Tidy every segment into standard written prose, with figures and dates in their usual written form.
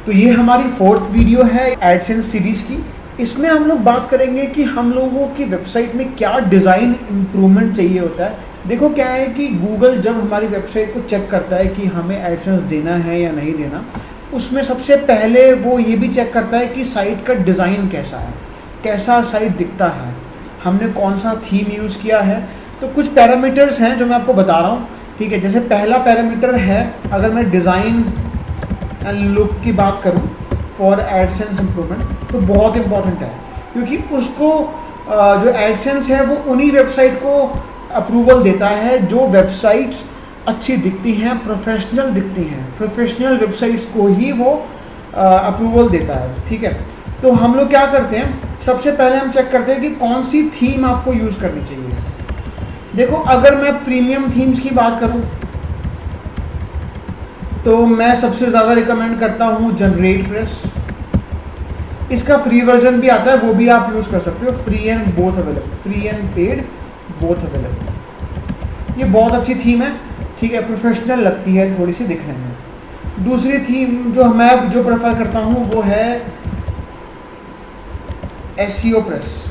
तो ये हमारी 4th वीडियो है एडसेंस सीरीज़ की। इसमें हम लोग बात करेंगे कि हम लोगों की वेबसाइट में क्या डिज़ाइन इम्प्रूवमेंट चाहिए होता है। देखो क्या है कि गूगल जब हमारी वेबसाइट को चेक करता है कि हमें एडसेंस देना है या नहीं देना, उसमें सबसे पहले वो ये भी चेक करता है कि साइट का डिज़ाइन कैसा है, कैसा साइट दिखता है, हमने कौन सा थीम यूज़ किया है। तो कुछ पैरामीटर्स हैं जो मैं आपको बता रहा हूँ, ठीक है। जैसे पहला पैरामीटर है, अगर मैं डिज़ाइन एंड लुक की बात करूं फॉर एडसेंस इम्प्रूवमेंट, तो बहुत इंपॉर्टेंट है, क्योंकि उसको जो एडसेंस है वो उन्हीं वेबसाइट को अप्रूवल देता है जो वेबसाइट्स अच्छी दिखती हैं, प्रोफेशनल दिखती हैं। प्रोफेशनल वेबसाइट्स को ही वो अप्रूवल देता है, ठीक है। तो हम लोग क्या करते हैं, सबसे पहले हम चेक करते हैं कि कौन सी थीम आपको यूज़ करनी चाहिए। देखो, अगर मैं प्रीमियम थीम्स की बात करूं तो मैं सबसे ज़्यादा रिकमेंड करता हूँ जनरेट प्रेस। इसका फ्री वर्जन भी आता है, वो भी आप यूज़ कर सकते हो। Free and both available, free and paid both available. ये बहुत अच्छी थीम है, ठीक है, प्रोफेशनल लगती है थोड़ी सी दिखने में। दूसरी थीम जो मैं प्रेफर करता हूँ वो है एसईओ प्रेस।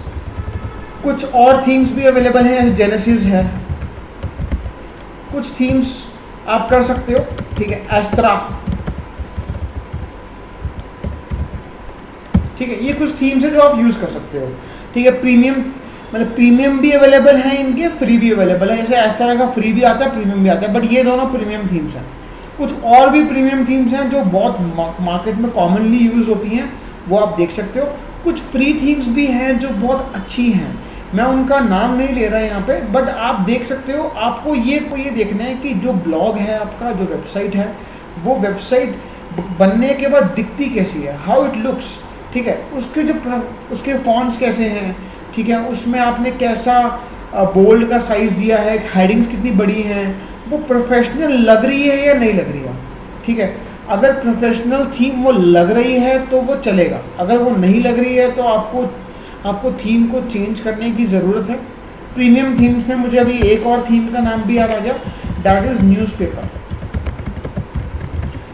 कुछ और थीम्स भी अवेलेबल हैं, जैसे जेनेसिस है। कुछ थीम्स आप कर सकते हो, ठीक है, एस्ट्रा, ठीक है। ये कुछ थीम्स है जो आप यूज़ कर सकते हो, ठीक है। प्रीमियम मतलब प्रीमियम भी अवेलेबल है इनके, फ्री भी अवेलेबल है। जैसे एस्ट्रा का फ्री भी आता है, प्रीमियम भी आता है, बट ये दोनों प्रीमियम थीम्स हैं। कुछ और भी प्रीमियम थीम्स हैं जो बहुत मार्केट में कॉमनली यूज़ होती हैं, वो आप देख सकते हो। कुछ फ्री थीम्स भी हैं जो बहुत अच्छी हैं, मैं उनका नाम नहीं ले रहा यहाँ पे, बट आप देख सकते हो। आपको ये देखना है कि जो ब्लॉग है आपका, जो वेबसाइट है, वो वेबसाइट बनने के बाद दिखती कैसी है, हाउ इट लुक्स, ठीक है। उसके फॉन्ट्स कैसे हैं, ठीक है, उसमें आपने कैसा बोल्ड का साइज़ दिया है, हेडिंग्स कितनी बड़ी हैं, वो प्रोफेशनल लग रही है या नहीं लग रही है, ठीक है। अगर प्रोफेशनल थीम वो लग रही है तो वो चलेगा, अगर वो नहीं लग रही है तो आपको थीम को चेंज करने की ज़रूरत है। प्रीमियम थीम्स में मुझे अभी एक और थीम का नाम भी याद आ गया, दैट इज़ न्यूज़पेपर।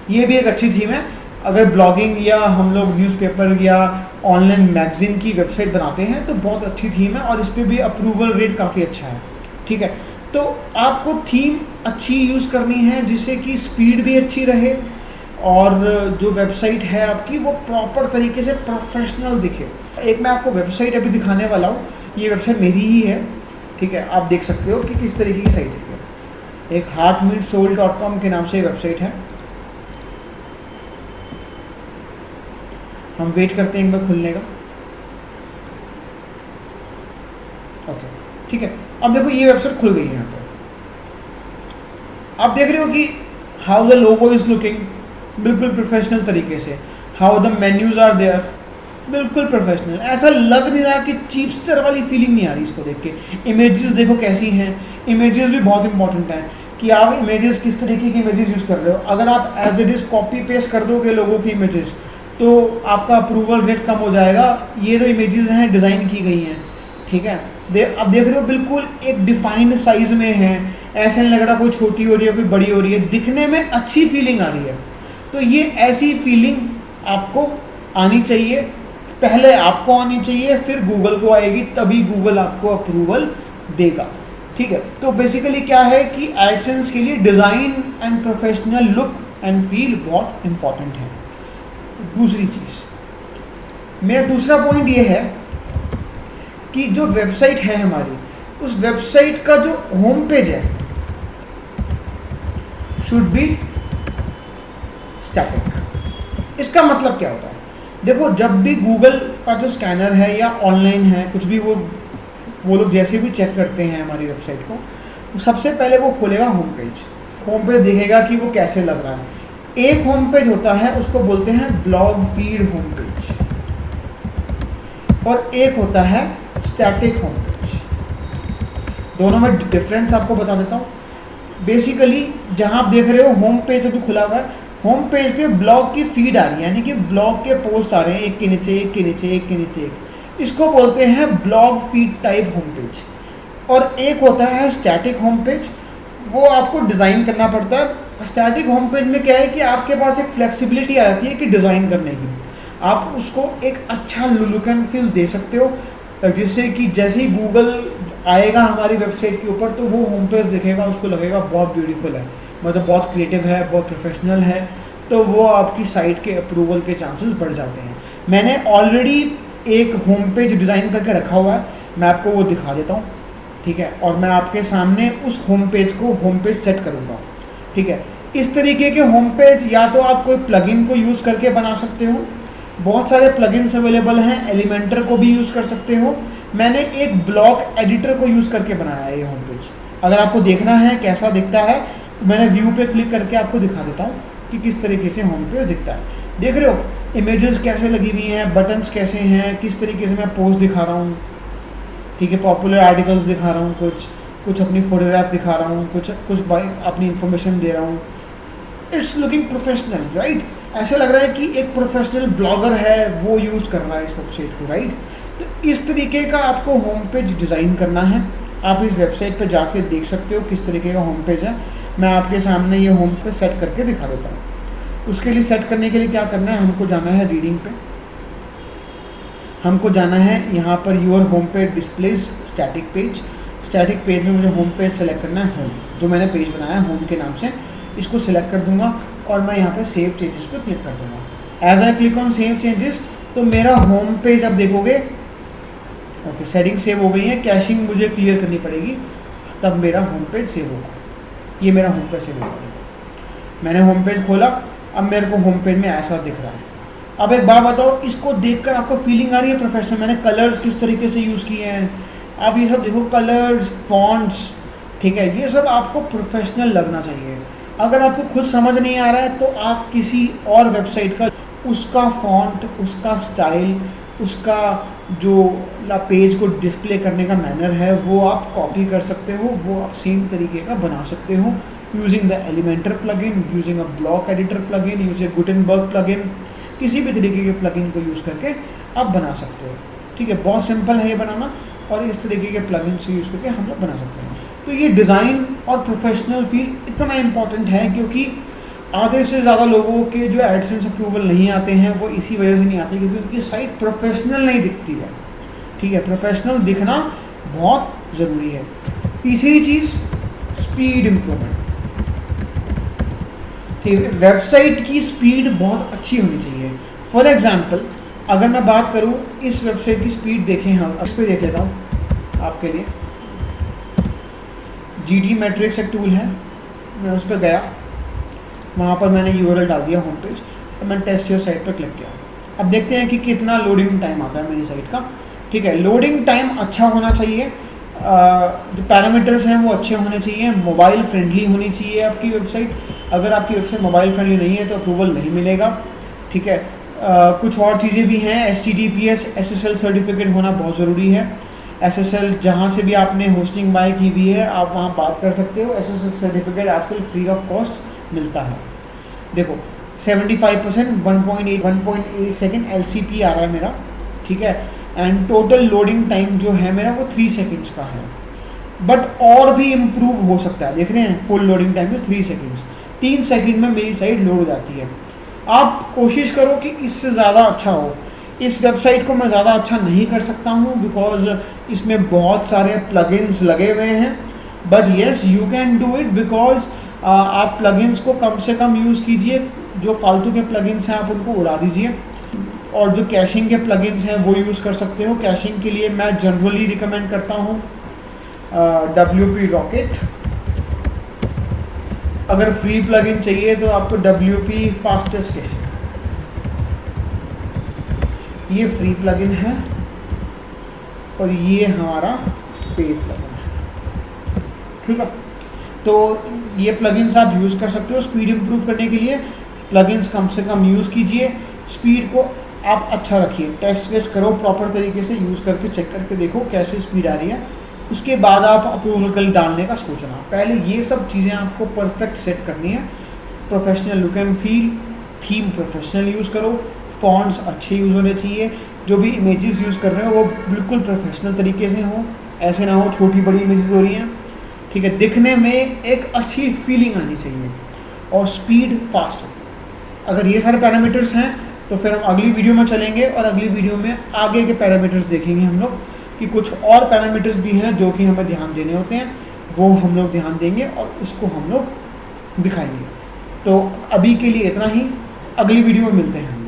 ये भी एक अच्छी थीम है। अगर ब्लॉगिंग या हम लोग न्यूज़पेपर या ऑनलाइन मैगजीन की वेबसाइट बनाते हैं तो बहुत अच्छी थीम है, और इस पर भी अप्रूवल रेट काफ़ी अच्छा है, ठीक है। तो आपको थीम अच्छी यूज़ करनी है जिससे कि स्पीड भी अच्छी रहे और जो वेबसाइट है आपकी वो प्रॉपर तरीके से प्रोफेशनल दिखे। एक मैं आपको वेबसाइट अभी दिखाने वाला हूँ, ये वेबसाइट मेरी ही है, ठीक है। आप देख सकते हो कि किस तरीके की साइट है। एक heartmeetsoul.com के नाम से वेबसाइट है। हम वेट करते हैं एक बार खुलने का, ओके, ठीक है। अब देखो ये वेबसाइट खुल गई है। यहाँ पर आप देख रहे हो कि how the logo is looking, बिल्कुल प्रोफेशनल तरीके से। How the menus are there, बिल्कुल प्रोफेशनल। ऐसा लग नहीं रहा कि चीपस्टर वाली फीलिंग नहीं आ रही इसको देख के। इमेजेस देखो कैसी हैं, इमेजेस भी बहुत इंपॉर्टेंट है कि आप इमेजेस किस तरीके की इमेजेस यूज़ कर रहे हो। अगर आप as it is copy paste कर दोगे लोगों की इमेजेस तो आपका अप्रूवल रेट कम हो जाएगा। ये जो इमेजेस हैं डिज़ाइन की गई हैं, ठीक है। आप देख रहे हो बिल्कुल एक डिफाइंड साइज़ में है, ऐसा नहीं लग रहा कोई छोटी हो रही है कोई बड़ी हो रही है, दिखने में अच्छी फीलिंग आ रही है। तो ये ऐसी फीलिंग आपको आनी चाहिए, पहले आपको आनी चाहिए, फिर गूगल को आएगी, तभी गूगल आपको अप्रूवल देगा, ठीक है। तो बेसिकली क्या है कि एडसेंस के लिए design and professional look and feel बहुत इंपॉर्टेंट है। दूसरी चीज़, मेरा दूसरा पॉइंट ये है कि जो वेबसाइट है हमारी, उस वेबसाइट का जो होम पेज है शुड बी स्टैटिक। इसका मतलब क्या होता है, देखो जब भी गूगल का जो स्कैनर है या ऑनलाइन है कुछ भी, वो लोग जैसे भी चेक करते हैं हमारी वेबसाइट को, सबसे पहले वो खोलेगा होम पेज। होम पेज देखेगा कि वो कैसे लग रहा है। एक होम पेज होता है उसको बोलते हैं ब्लॉग फीड होम पेज, और एक होता है स्टैटिक होम पेज। दोनों में डिफरेंस आपको बता देता हूँ। बेसिकली जहाँ आप देख रहे हो होम पेज अभी खुला हुआ है, होम पेज पे ब्लॉग की फीड आ रही है, यानी कि ब्लॉग के पोस्ट आ रहे हैं एक के नीचे एक के नीचे एक के नीचे एक। इसको बोलते हैं blog feed type home page. और एक होता है स्टैटिक होम पेज, वो आपको डिज़ाइन करना पड़ता है स्टैटिक होम पेज में क्या है कि आपके पास एक फ्लेक्सिबिलिटी आ जाती है कि डिज़ाइन करने की, आप उसको एक अच्छा लुक एंड फील दे सकते हो, जिससे कि जैसे ही गूगल आएगा हमारी वेबसाइट के ऊपर तो वो होम पेज देखेगा, उसको लगेगा बहुत ब्यूटीफुल है, मतलब बहुत क्रिएटिव है, बहुत प्रोफेशनल है, तो वो आपकी साइट के अप्रूवल के चांसेस बढ़ जाते हैं। मैंने ऑलरेडी एक होम पेज डिज़ाइन करके रखा हुआ है, मैं आपको वो दिखा देता हूँ, ठीक है, और मैं आपके सामने उस होम पेज सेट करूँगा, ठीक है। इस तरीके के होम पेज या तो आप कोई प्लगइन को यूज़ करके बना सकते हो, बहुत सारे प्लगइन्स अवेलेबल हैं, एलिमेंटर को भी यूज़ कर सकते हो। मैंने एक ब्लॉक एडिटर को यूज़ करके बनाया है ये होम पेज। अगर आपको देखना है कैसा दिखता है, मैंने व्यू पे क्लिक करके आपको दिखा देता हूँ कि किस तरीके से होम पेज दिखता है। देख रहे हो इमेजेस कैसे लगी हुई हैं, बटन्स कैसे हैं, किस तरीके से मैं पोस्ट दिखा रहा हूँ, ठीक है, पॉपुलर आर्टिकल्स दिखा रहा हूँ, कुछ अपनी फोटोग्राफ दिखा रहा हूँ, कुछ अपनी इंफॉर्मेशन दे रहा हूँ। It's looking professional, right. ऐसा लग रहा है कि एक प्रोफेशनल ब्लॉगर है वो यूज़ कर रहा है इस वेबसाइट को, राइट। तो इस तरीके का आपको होम पेज डिज़ाइन करना है। आप इस वेबसाइट पे जाके देख सकते हो किस तरीके का होम पेज है। मैं आपके सामने ये होम पेज सेट करके दिखा देता हूँ। उसके लिए सेट करने के लिए क्या करना है, हमको जाना है रीडिंग पे, हमको जाना है यहाँ पर your home page displays static page में मुझे होम पेज सेलेक्ट करना है, होम जो मैंने पेज बनाया है होम के नाम से, इसको सिलेक्ट कर दूंगा और मैं यहाँ पे सेव चेंजेस पे क्लिक कर दूंगा। As I click on save changes तो मेरा होम पेज अब देखोगे, ओके, सेटिंग सेव हो गई है, कैशिंग मुझे क्लियर करनी पड़ेगी तब मेरा होम पेज सेव होगा। ये मेरा होम पेज सेव होगा, मैंने होम पेज खोला, अब मेरे को होम पेज में ऐसा दिख रहा है। अब एक बात बताओ, इसको देखकर आपको फीलिंग आ रही है प्रोफेशनल? मैंने कलर्स किस तरीके से यूज़ किए हैं, आप ये सब देखो, कलर्स, फॉन्ट्स, ठीक है, ये सब आपको प्रोफेशनल लगना चाहिए। अगर आपको खुद समझ नहीं आ रहा है तो आप किसी और वेबसाइट का उसका फॉन्ट, उसका स्टाइल, उसका जो पेज को डिस्प्ले करने का मैनर है वो आप कॉपी कर सकते हो, वो आप सेम तरीके का बना सकते हो using the Elementor plugin, using a block editor plugin, using Gutenberg plugin, किसी भी तरीके के प्लगइन को यूज़ करके आप बना सकते हो, ठीक है। बहुत सिंपल है ये बनाना और इस तरीके के प्लगइन से यूज़ करके हम लोग बना सकते हैं। तो ये डिज़ाइन और प्रोफेशनल फील इतना इम्पॉर्टेंट है क्योंकि आधे से ज़्यादा लोगों के जो एडसेंस अप्रूवल नहीं आते हैं वो इसी वजह से नहीं आते क्योंकि उनकी साइट प्रोफेशनल नहीं दिखती है, ठीक है। प्रोफेशनल दिखना बहुत ज़रूरी है। तीसरी चीज़, स्पीड इम्प्रूवमेंट, ठीक है। वेबसाइट की स्पीड बहुत अच्छी होनी चाहिए। फॉर एग्जांपल अगर मैं बात करूं, इस वेबसाइट की स्पीड देखें, हम इस पर देख लेता हूं आपके लिए। GT मैट्रिक्स एक टूल है, मैं उस पर गया, वहाँ पर मैंने URL डाल दिया होम पेज, तो मैंने टेस्ट योर साइट पर क्लिक किया। अब देखते हैं कि कितना लोडिंग टाइम आता है मेरी साइट का, ठीक है। लोडिंग टाइम अच्छा होना चाहिए, जो पैरामीटर्स हैं वो अच्छे होने चाहिए, मोबाइल फ्रेंडली होनी चाहिए आपकी वेबसाइट। अगर आपकी वेबसाइट मोबाइल फ्रेंडली नहीं है तो अप्रूवल नहीं मिलेगा, ठीक है। कुछ और चीज़ें भी हैं, HTTPS SSL सर्टिफिकेट होना बहुत ज़रूरी है। SSL जहाँ से भी आपने होस्टिंग बाय की हुई है आप वहाँ बात कर सकते हो, SSL सर्टिफिकेट आजकल फ्री ऑफ कॉस्ट मिलता है। देखो 75% 1.8 सेकेंड LCP आ रहा है मेरा, ठीक है, एंड टोटल लोडिंग टाइम जो है मेरा वो 3 सेकेंड्स का है, बट और भी इम्प्रूव हो सकता है। देख रहे हैं फुल लोडिंग टाइम है 3 सेकेंड्स, 3 सेकेंड में मेरी साइट लोड हो जाती है। आप कोशिश करो कि इससे ज़्यादा अच्छा हो। इस वेबसाइट को मैं ज़्यादा अच्छा नहीं कर सकता हूँ बिकॉज इसमें बहुत सारे प्लगइन्स लगे हुए हैं, but yes you can do it because आप प्लगइन्स को कम से कम यूज़ कीजिए, जो फालतू के प्लगइन्स हैं आप उनको उड़ा दीजिए, और जो कैशिंग के प्लगइन्स हैं वो यूज़ कर सकते हो। कैशिंग के लिए मैं जनरली रिकमेंड करता हूँ WP रॉकेट। अगर फ्री प्लगइन चाहिए तो आपको WP फास्टेस्ट कैशिंग, ये फ्री प्लगइन है और ये हमारा पेड प्लगइन है, ठीक है। तो ये प्लगइन्स आप यूज़ कर सकते हो स्पीड इम्प्रूव करने के लिए। प्लगइन्स कम से कम यूज़ कीजिए, स्पीड को आप अच्छा रखिए, टेस्ट वेस्ट करो प्रॉपर तरीके से, यूज़ करके चेक करके देखो कैसे स्पीड आ रही है, उसके बाद आप अप्रूवल डालने का सोचना। पहले ये सब चीज़ें आपको परफेक्ट सेट करनी है। Professional look and feel, theme professional use करो, फॉन्ट्स अच्छे यूज़ होने चाहिए, जो भी इमेजेस यूज़ कर रहे हो वो बिल्कुल प्रोफेशनल तरीके से हो, ऐसे ना हो छोटी बड़ी इमेजेस हो रही हैं, ठीक है। दिखने में एक अच्छी फीलिंग आनी चाहिए। और स्पीड फास्ट हो। अगर ये सारे पैरामीटर्स हैं तो फिर हम अगली वीडियो में चलेंगे और अगली वीडियो में आगे के पैरामीटर्स देखेंगे हम लोग कि कुछ और पैरामीटर्स भी हैं जो कि हमें ध्यान देने होते हैं, वो हम लोग ध्यान देंगे और उसको हम लोग दिखाएंगे। तो अभी के लिए इतना ही, अगली वीडियो में मिलते हैं।